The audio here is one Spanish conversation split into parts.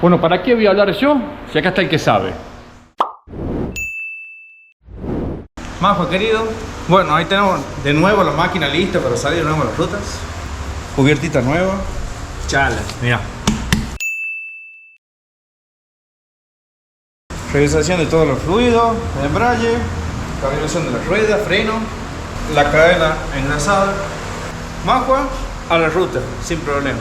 Bueno, ¿para qué voy a hablar yo? Si acá está el que sabe. Majo, querido. Bueno, ahí tenemos de nuevo la máquina lista para salir de nuevo las rutas. Cubiertita nueva. Chala, mira. Revisación de todos los fluidos, el embrague, calibración de la rueda, freno, la cadena engrasada. Majua a la ruta, sin problema.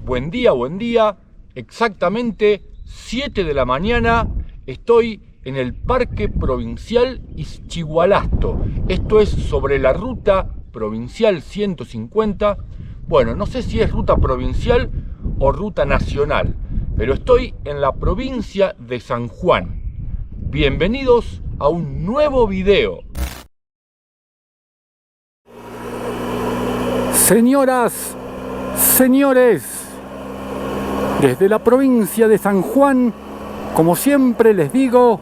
Buen día, exactamente 7 de la mañana estoy en el Parque Provincial Ischigualasto. Esto es sobre la ruta provincial 150. Bueno, no sé si es ruta provincial o ruta nacional, pero estoy en la provincia de San Juan. Bienvenidos a un nuevo video. Señoras, señores, desde la provincia de San Juan, como siempre les digo,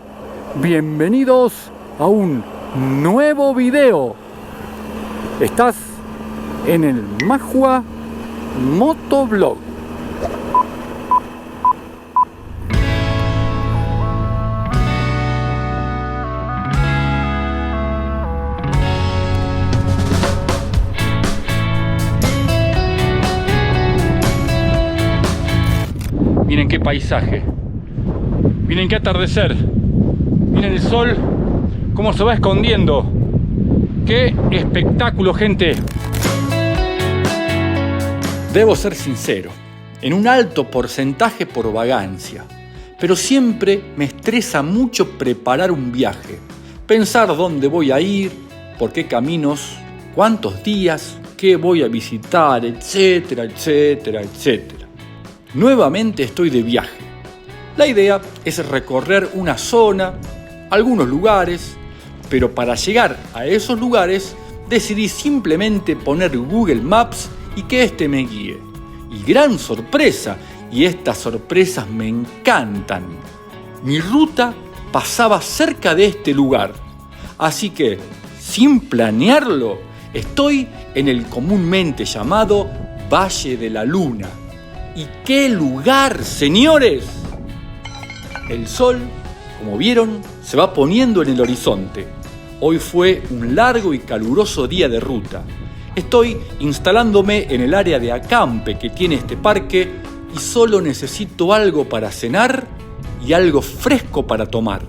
bienvenidos a un nuevo video. Estás en el Majua Motovlog. Miren qué paisaje, miren qué atardecer, miren el sol cómo se va escondiendo. ¡Qué espectáculo, gente! Debo ser sincero, en un alto porcentaje por vagancia, pero siempre me estresa mucho preparar un viaje, pensar dónde voy a ir, por qué caminos, cuántos días, qué voy a visitar, etcétera, etcétera, etcétera. Nuevamente estoy de viaje. La idea es recorrer una zona, algunos lugares, pero para llegar a esos lugares decidí simplemente poner Google Maps y que este me guíe. Y gran sorpresa, y estas sorpresas me encantan. Mi ruta pasaba cerca de este lugar, así que, sin planearlo, estoy en el comúnmente llamado Valle de la Luna. ¿Y qué lugar, señores? El sol, como vieron, se va poniendo en el horizonte. Hoy fue un largo y caluroso día de ruta. Estoy instalándome en el área de acampe que tiene este parque y solo necesito algo para cenar y algo fresco para tomar.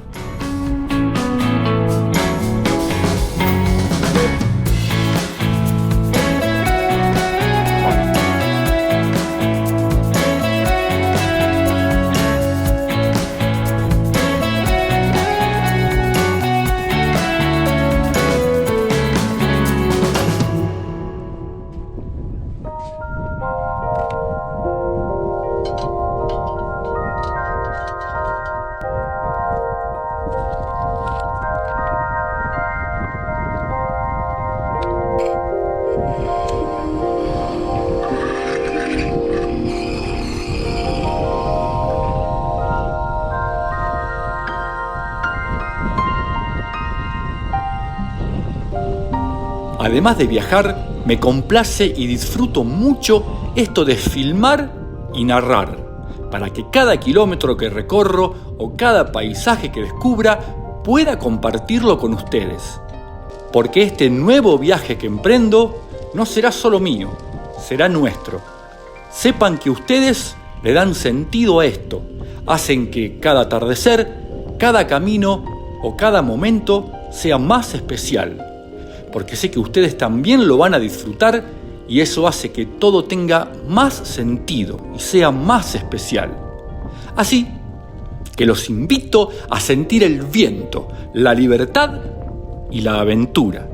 Además de viajar, me complace y disfruto mucho esto de filmar y narrar, para que cada kilómetro que recorro o cada paisaje que descubra pueda compartirlo con ustedes. Porque este nuevo viaje que emprendo no será solo mío, será nuestro. Sepan que ustedes le dan sentido a esto, hacen que cada atardecer, cada camino o cada momento sea más especial. Porque sé que ustedes también lo van a disfrutar y eso hace que todo tenga más sentido y sea más especial. Así que los invito a sentir el viento, la libertad y la aventura.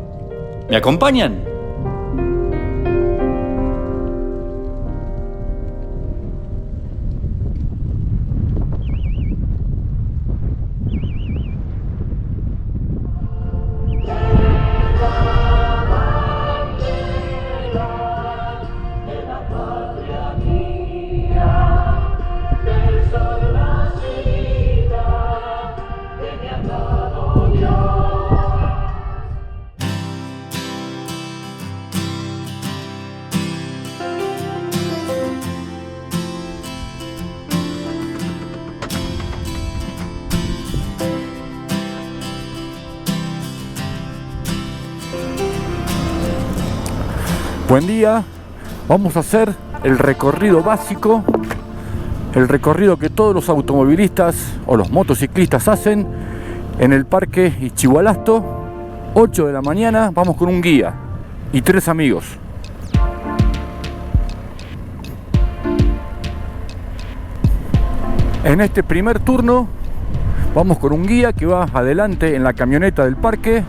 ¿Me acompañan? Buen día. Vamos a hacer el recorrido básico, el recorrido que todos los automovilistas o los motociclistas hacen en el Parque Ischigualasto. 8 de la mañana, vamos con un guía y 3 amigos. En este primer turno vamos con un guía que va adelante en la camioneta del parque.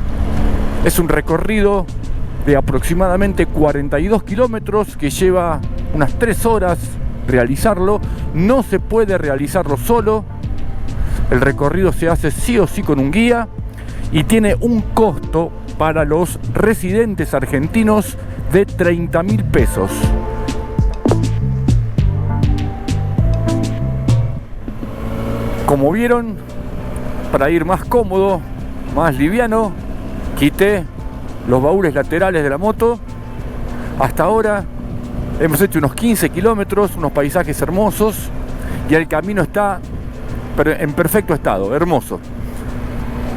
Es un recorrido de aproximadamente 42 kilómetros que lleva unas 3 horas realizarlo. No se puede realizarlo solo. El recorrido se hace sí o sí con un guía y tiene un costo para los residentes argentinos de 30.000 pesos. Como vieron, para ir más cómodo, más liviano, quité los baúles laterales de la moto. Hasta ahora hemos hecho unos 15 kilómetros, unos paisajes hermosos y el camino está en perfecto estado, hermoso.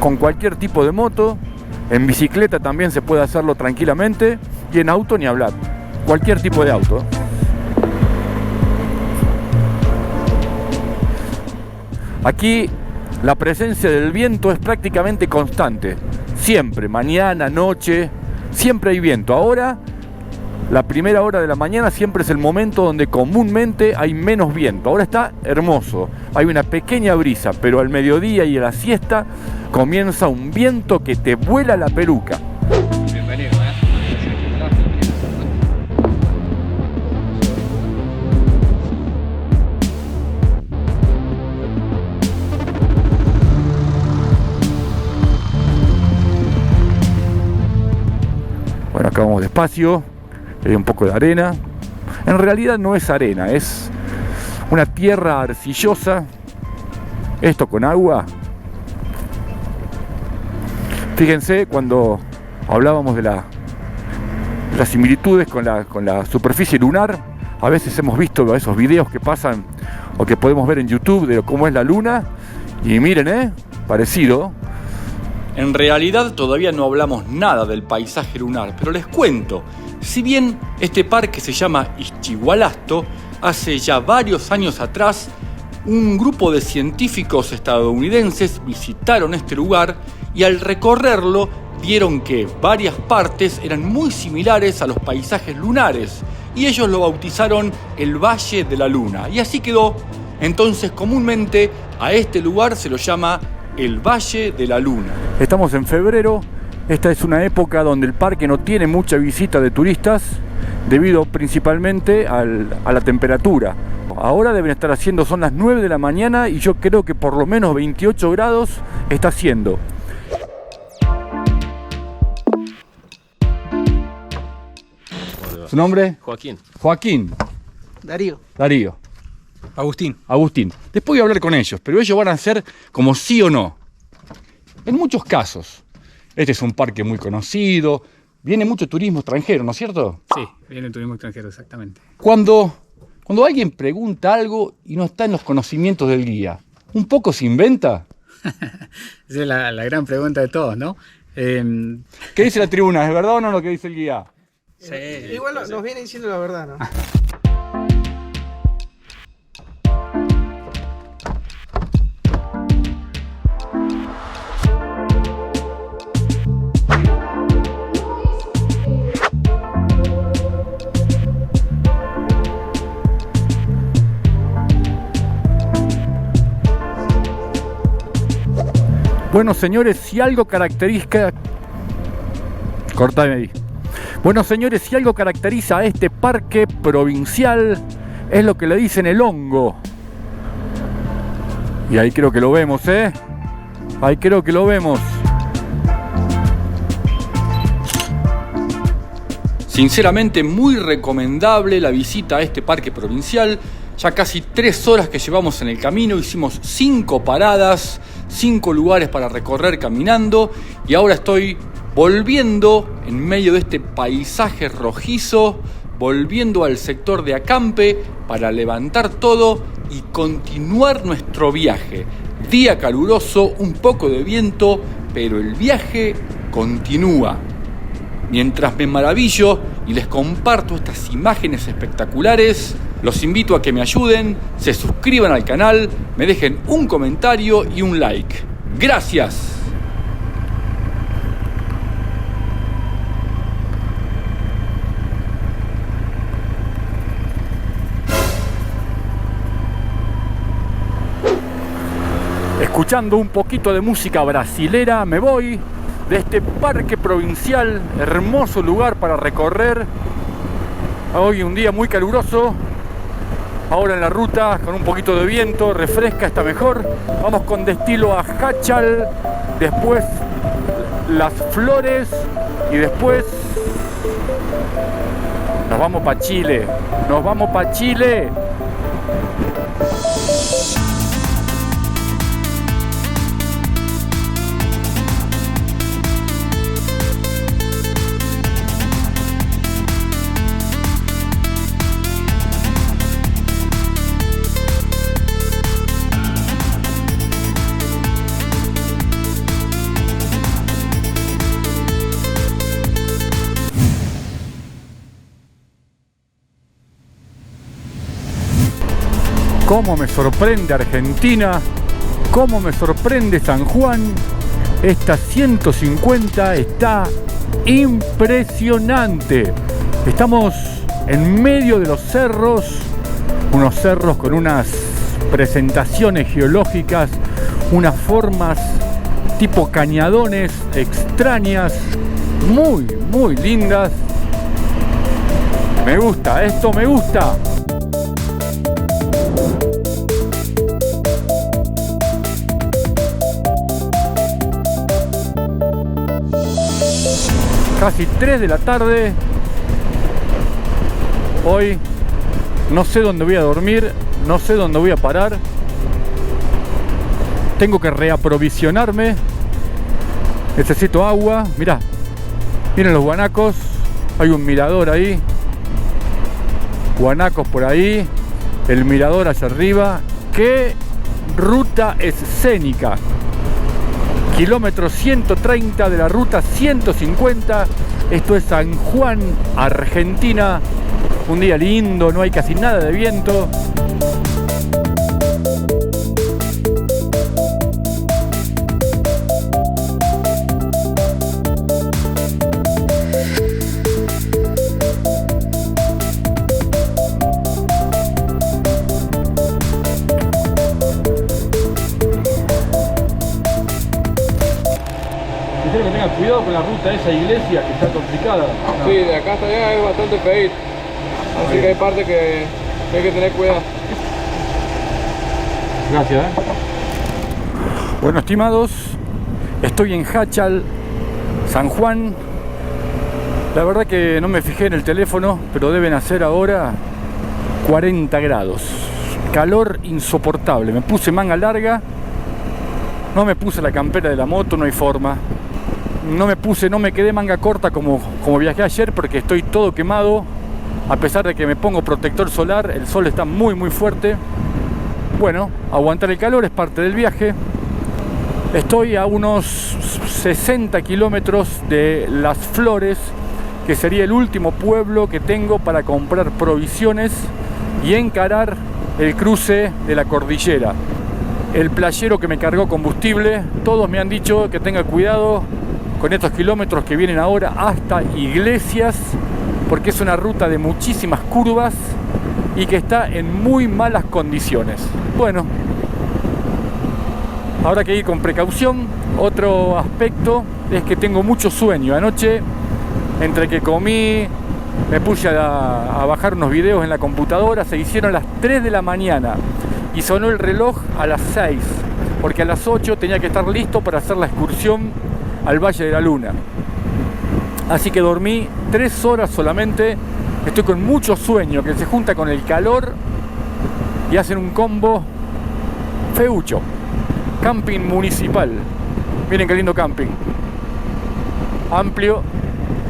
Con cualquier tipo de moto, en bicicleta también se puede hacerlo tranquilamente y en auto ni hablar, cualquier tipo de auto. Aquí la presencia del viento es prácticamente constante. Siempre, mañana, noche, siempre hay viento. Ahora, la primera hora de la mañana siempre es el momento donde comúnmente hay menos viento. Ahora está hermoso, hay una pequeña brisa, pero al mediodía y a la siesta comienza un viento que te vuela la peluca. Bienvenido, Bueno, acá vamos despacio, hay un poco de arena. En realidad no es arena, es una tierra arcillosa. Esto con agua. Fíjense cuando hablábamos de las similitudes con la superficie lunar. A veces hemos visto esos videos que pasan o que podemos ver en YouTube de cómo es la luna. Y miren, parecido. En realidad todavía no hablamos nada del paisaje lunar, pero les cuento, si bien este parque se llama Ischigualasto, hace ya varios años atrás un grupo de científicos estadounidenses visitaron este lugar y al recorrerlo vieron que varias partes eran muy similares a los paisajes lunares y ellos lo bautizaron el Valle de la Luna y así quedó. Entonces comúnmente a este lugar se lo llama el Valle de la Luna. Estamos en febrero, esta es una época donde el parque no tiene mucha visita de turistas debido principalmente a la temperatura. Ahora deben estar haciendo, son las 9 de la mañana y yo creo que por lo menos 28 grados está haciendo. ¿Su nombre? Joaquín. Joaquín. Darío. Agustín. Después voy a hablar con ellos, pero ellos van a hacer como sí o no. En muchos casos. Este es un parque muy conocido, viene mucho turismo extranjero, ¿no es cierto? Sí, viene el turismo extranjero, exactamente. Cuando alguien pregunta algo y no está en los conocimientos del guía, ¿un poco se inventa? Esa es la gran pregunta de todos, ¿no? ¿Qué dice la tribuna? ¿Es verdad o no lo que dice el guía? Sí, igual nos viene diciendo la verdad, ¿no? Bueno, señores, si algo caracteriza... Cortame ahí. Bueno, señores, si algo caracteriza a este parque provincial es lo que le dicen el hongo. Y ahí creo que lo vemos, ¿eh? Ahí creo que lo vemos. Sinceramente, muy recomendable la visita a este parque provincial. Ya casi 3 horas que llevamos en el camino, hicimos 5 paradas, 5 lugares para recorrer caminando y ahora estoy volviendo en medio de este paisaje rojizo, volviendo al sector de acampe para levantar todo y continuar nuestro viaje. Día caluroso, un poco de viento, pero el viaje continúa. Mientras me maravillo y les comparto estas imágenes espectaculares, los invito a que me ayuden, se suscriban al canal, me dejen un comentario y un like. ¡Gracias! Escuchando un poquito de música brasilera, me voy de este parque provincial, hermoso lugar para recorrer. Hoy un día muy caluroso, ahora en la ruta con un poquito de viento, refresca, está mejor. Vamos con destino a Jáchal, después Las Flores y después nos vamos para Chile. Nos vamos para Chile. Cómo me sorprende Argentina, cómo me sorprende San Juan. Esta 150 está impresionante. Estamos en medio de los cerros, unos cerros con unas presentaciones geológicas, unas formas tipo cañadones extrañas, muy lindas. Me gusta, esto me gusta. Casi 3 de la tarde. Hoy no sé dónde voy a dormir, no sé dónde voy a parar. Tengo que reaprovisionarme. Necesito agua. Mirá, miren los guanacos. Hay un mirador ahí. Guanacos por ahí. El mirador hacia arriba. ¡Qué ruta escénica! Kilómetro 130 de la ruta 150. Esto es San Juan, Argentina. Un día lindo, no hay casi nada de viento. Que tengan cuidado con la ruta, esa iglesia que está complicada. Sí, de acá hasta allá es bastante feíto. Así que hay parte que hay que tener cuidado. Gracias. Bueno, estimados, estoy en Jáchal, San Juan. La verdad que no me fijé en el teléfono, pero deben hacer ahora 40 grados. Calor insoportable. Me puse manga larga. No me puse la campera de la moto, no hay forma. No me quedé manga corta como viajé ayer porque estoy todo quemado. A pesar de que me pongo protector solar, el sol está muy fuerte. Bueno, aguantar el calor es parte del viaje. Estoy a unos 60 kilómetros de Las Flores, que sería el último pueblo que tengo para comprar provisiones y encarar el cruce de la cordillera. El playero que me cargó combustible, todos me han dicho que tenga cuidado con estos kilómetros que vienen ahora hasta Iglesias, porque es una ruta de muchísimas curvas y que está en muy malas condiciones. Bueno, habrá que ir con precaución. Otro aspecto es que tengo mucho sueño. Anoche, entre que comí, me puse a bajar unos videos en la computadora, se hicieron las 3 de la mañana y sonó el reloj a las 6, porque a las 8 tenía que estar listo para hacer la excursión al Valle de la Luna. Así que dormí 3 horas solamente. Estoy con mucho sueño que se junta con el calor y hacen un combo feucho. Camping municipal. Miren qué lindo camping. Amplio.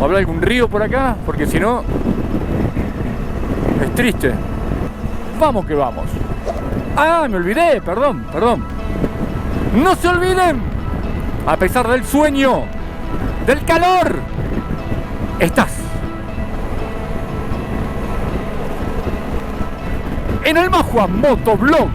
¿Habrá algún río por acá? Porque si no, es triste. Vamos que vamos. Ah, me olvidé, perdón. No se olviden, a pesar del sueño, del calor Estás en el Majua Motovlog.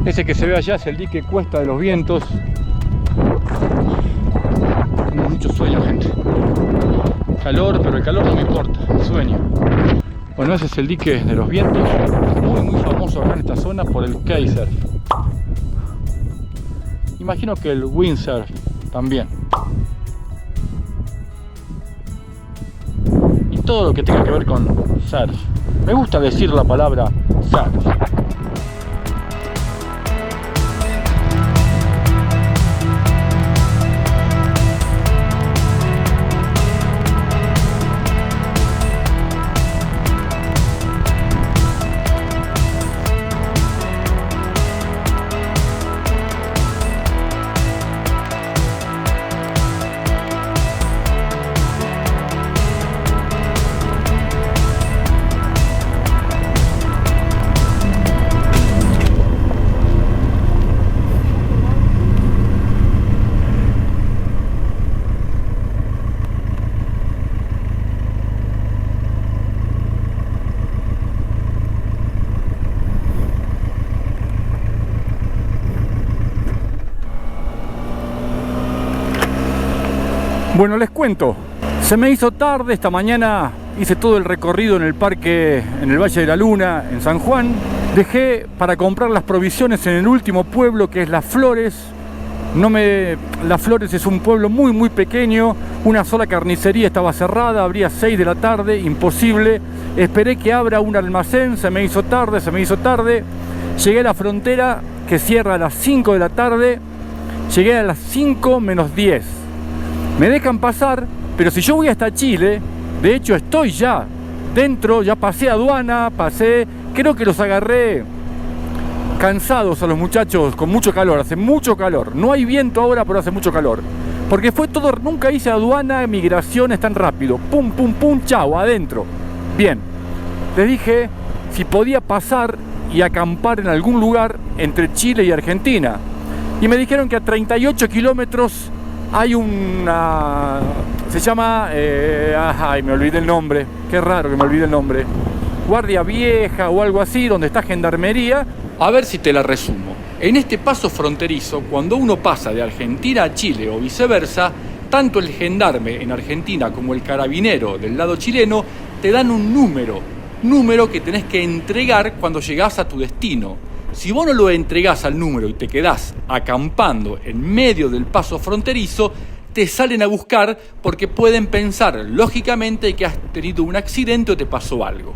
Ese que se ve allá es el dique Cuesta de los Vientos. Tengo mucho sueño, gente. Calor, pero el calor no me importa, el sueño. Bueno, ese es el dique de los Vientos, muy famoso acá en esta zona por el kitesurf. Imagino que el windsurf también. Y todo lo que tenga que ver con surf. Me gusta decir la palabra surf. Bueno, les cuento, se me hizo tarde esta mañana, hice todo el recorrido en el parque, en el Valle de la Luna, en San Juan. Dejé para comprar las provisiones en el último pueblo, que es Las Flores. Las Flores es un pueblo muy pequeño, una sola carnicería estaba cerrada, abría 6 de la tarde, imposible. Esperé que abra un almacén, se me hizo tarde. Llegué a la frontera, que cierra a las 5 de la tarde, llegué a las 5 menos 10. Me dejan pasar, pero si yo voy hasta Chile, de hecho estoy ya dentro, ya pasé aduana, creo que los agarré cansados a los muchachos, con mucho calor, hace mucho calor. No hay viento ahora, pero hace mucho calor. Porque fue todo, nunca hice aduana, migraciones tan rápido. Pum, chao, adentro. Bien, les dije si podía pasar y acampar en algún lugar entre Chile y Argentina. Y me dijeron que a 38 kilómetros hay una... se llama... ay, me olvidé el nombre. Qué raro que me olvide el nombre. Guardia Vieja o algo así, donde está Gendarmería. A ver si te la resumo. En este paso fronterizo, cuando uno pasa de Argentina a Chile o viceversa, tanto el gendarme en Argentina como el carabinero del lado chileno te dan un número que tenés que entregar cuando llegás a tu destino. Si vos no lo entregás al número y te quedás acampando en medio del paso fronterizo, te salen a buscar porque pueden pensar lógicamente que has tenido un accidente o te pasó algo.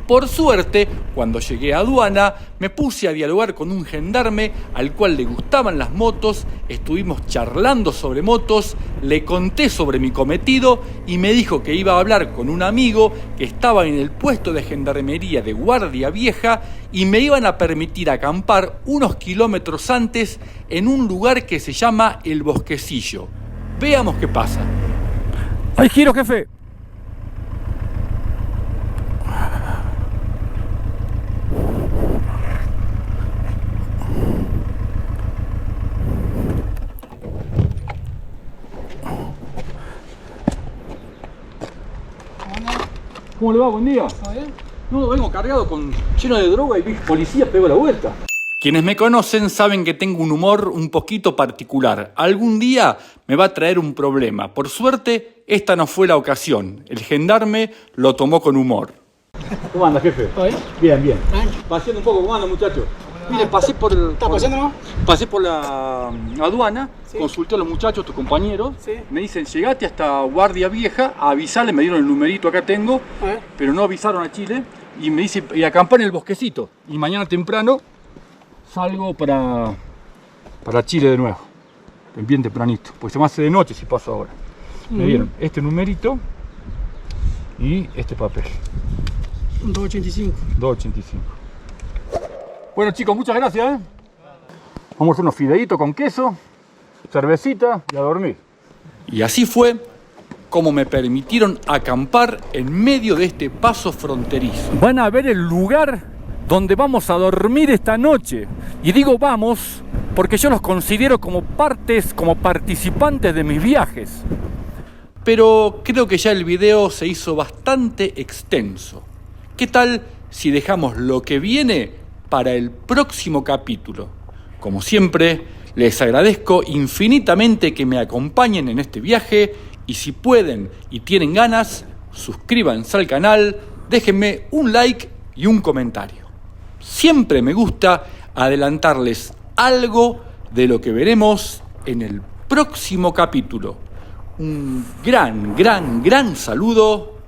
Por suerte, cuando llegué a aduana, me puse a dialogar con un gendarme al cual le gustaban las motos, estuvimos charlando sobre motos, le conté sobre mi cometido y me dijo que iba a hablar con un amigo que estaba en el puesto de gendarmería de Guardia Vieja y me iban a permitir acampar unos kilómetros antes en un lugar que se llama El Bosquecillo. Veamos qué pasa. ¡Hay giro, jefe! ¿Cómo le va? Buen día. ¿Todo bien? No, vengo cargado lleno de droga y vi policía, pego la vuelta. Quienes me conocen saben que tengo un humor un poquito particular. Algún día me va a traer un problema. Por suerte, esta no fue la ocasión. El gendarme lo tomó con humor. ¿Cómo anda, jefe? ¿Todo bien? Bien, bien. Paseando un poco, ¿cómo anda, muchachos? Mire, pasé por... ¿Estás paseando nomás? Pasé por la aduana, sí. Consulté a los muchachos, tus compañeros, sí. Me dicen, llegate hasta Guardia Vieja, a avisarle, me dieron el numerito, acá tengo, pero no avisaron a Chile, y me dice, y acampar en el bosquecito, y mañana temprano salgo para Chile de nuevo, bien tempranito, pues se me hace de noche si paso ahora. Me dieron este numerito y este papel. 285. 285. Bueno chicos, muchas gracias. Vamos a hacer unos fideitos con queso, cervecita y a dormir. Y así fue como me permitieron acampar en medio de este paso fronterizo. Van a ver el lugar donde vamos a dormir esta noche. Y digo vamos porque yo los considero como participantes de mis viajes. Pero creo que ya el video se hizo bastante extenso. ¿Qué tal si dejamos lo que viene para el próximo capítulo? Como siempre, les agradezco infinitamente que me acompañen en este viaje y si pueden y tienen ganas, suscríbanse al canal, déjenme un like y un comentario. Siempre me gusta adelantarles algo de lo que veremos en el próximo capítulo. Un gran saludo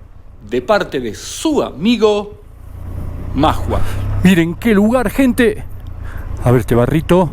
de parte de su amigo Majua. Miren qué lugar, gente. A ver este barrito.